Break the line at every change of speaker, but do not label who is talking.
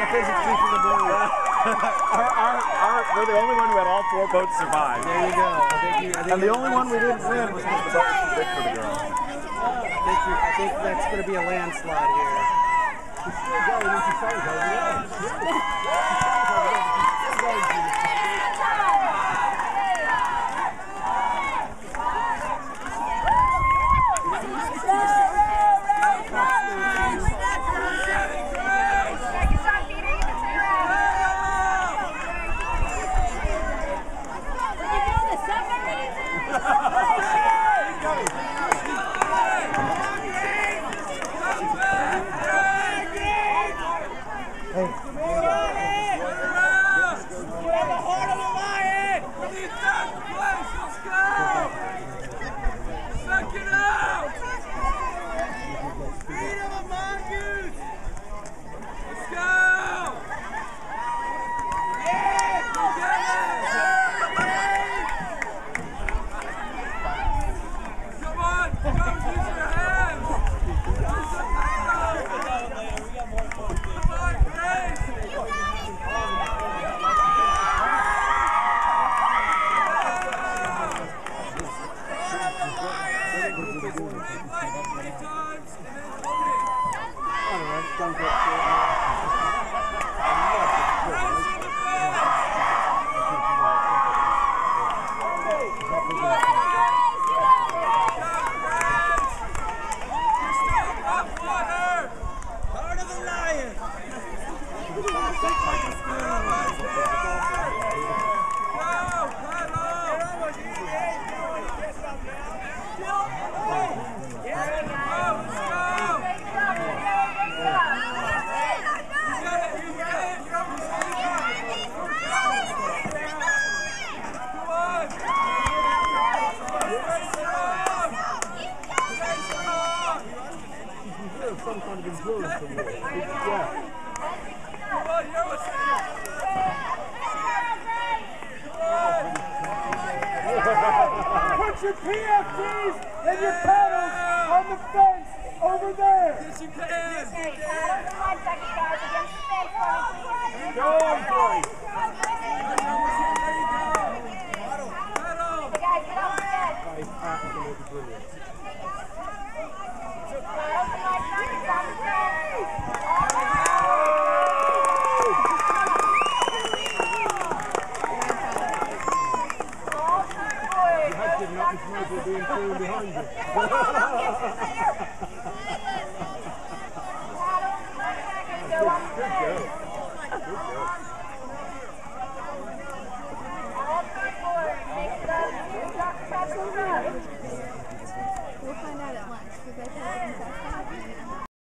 physics teacher in the blue.
We're the only one who had all 4 boats survive.
There you go.
And the only one we didn't win was because the boat was too big for the girls.
I think that's going to be a landslide here.
Put your PFDs and your paddles on the fence over there.
Yes, you can.
Okay, paddles in 1 second, guys, against the fence.
Go on, boys.
The guys, get off the fence.
That is absolutely brilliant.
Paddles in 1 second, on the fence.
Being thrown behind you.